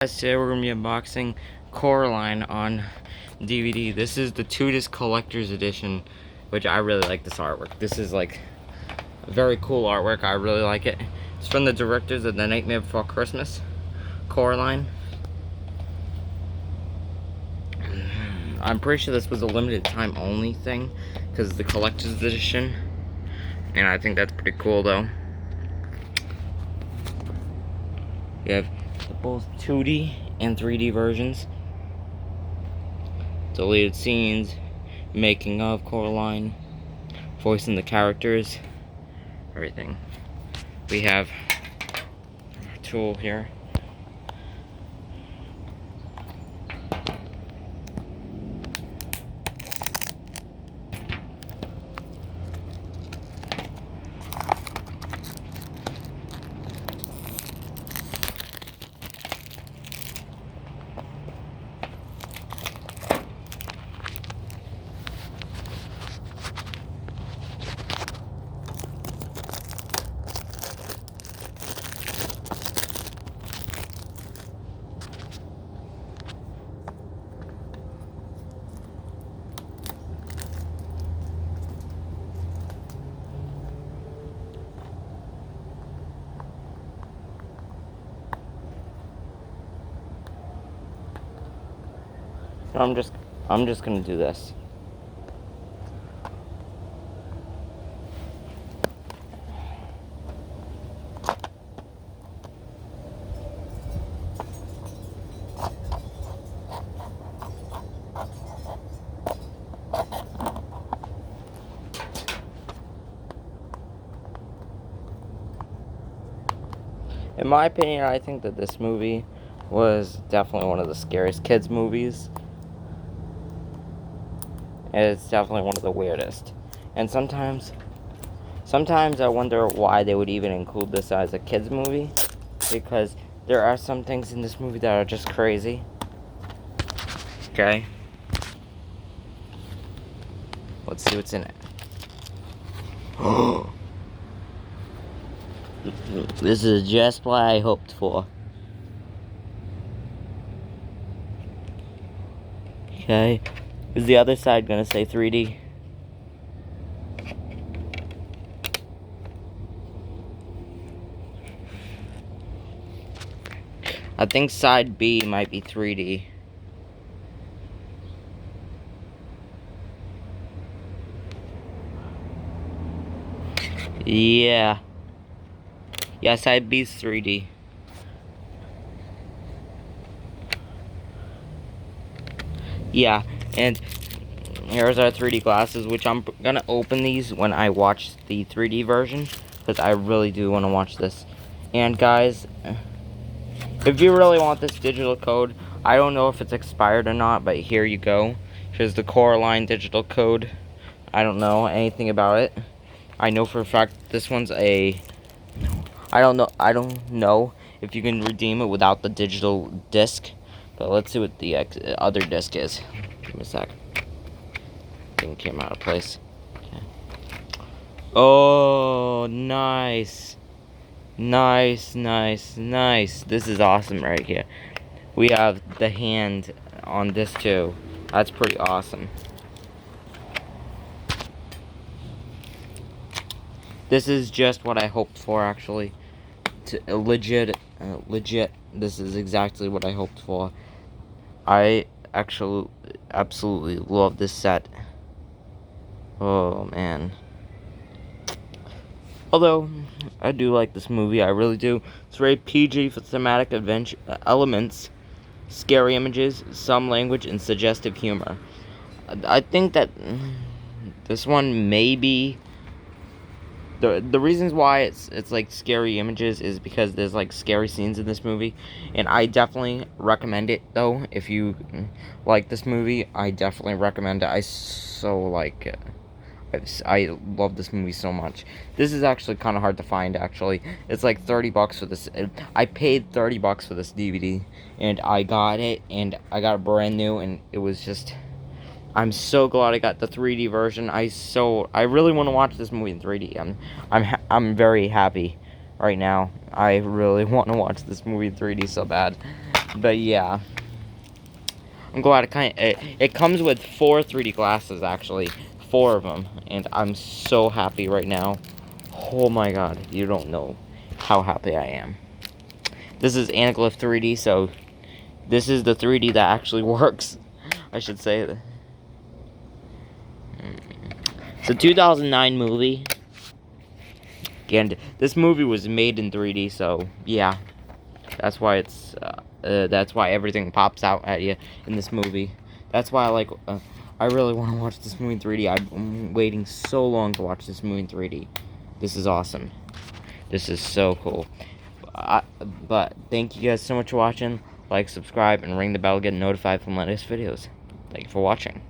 Today we're going to be unboxing Coraline on DVD. This is the 2-disc collector's edition, which I really like this artwork. This is like a very cool artwork. I really like it. It's from the directors of The Nightmare Before Christmas, Coraline. I'm pretty sure this was a limited time only thing because the collector's edition, and I think that's pretty cool though. We have both 2D and 3D versions. Deleted scenes, making of Coraline, voicing the characters, everything. We have a tool here. I'm just gonna do this. In my opinion, I think that this movie was definitely one of the scariest kids movies. And it's definitely one of the weirdest. And sometimes I wonder why they would even include this as a kids movie, because there are some things in this movie that are just crazy. Okay? Let's see what's in it. This is just what I hoped for. Okay. Is the other side gonna say 3D? I think side B might be 3D. Yeah. Yeah, side B is 3D. Yeah, and here's our 3D glasses, which I'm gonna open these when I watch the 3D version, because I really do want to watch this. And guys, if you really want this digital code, I don't know if it's expired or not, but here you go. Here's the Coraline digital code. I don't know anything about it. I know for a fact this one's a... I don't know if you can redeem it without the digital disc. But let's see what the other disc is. Give me a sec. Thing came out of place. Okay. Oh, nice. Nice. This is awesome right here. We have the hand on this too. That's pretty awesome. This is just what I hoped for, actually. Legit. This is exactly what I hoped for. I actually absolutely love this set. Oh man. Although I do like this movie, I really do. It's rated PG for thematic adventure elements, scary images, some language, and suggestive humor. I think that this one may be the reasons why it's like scary images is because there's like scary scenes in this movie, and I definitely recommend it though. If you like this movie, I definitely recommend it. I so like it. I love this movie so much. This is actually kind of hard to find, actually. It's like $30 for this. I paid $30 for this DVD, and I got it, and I got it brand new, and it was just... I'm so glad I got the 3D version. I really want to watch this movie in 3D. I'm very happy right now. I really want to watch this movie in 3D so bad. But yeah, I'm glad it comes with 4 3D glasses, actually. 4 of them. And I'm so happy right now. Oh my god, you don't know how happy I am. This is Anaglyph 3D, so this is the 3D that actually works, I should say. It's a 2009 movie. And this movie was made in 3D, so yeah. That's why that's why everything pops out at you in this movie. That's why I really want to watch this movie in 3D. I'm waiting so long to watch this movie in 3D. This is awesome. This is so cool. But thank you guys so much for watching. Like, subscribe, and ring the bell to get notified from latest videos. Thank you for watching.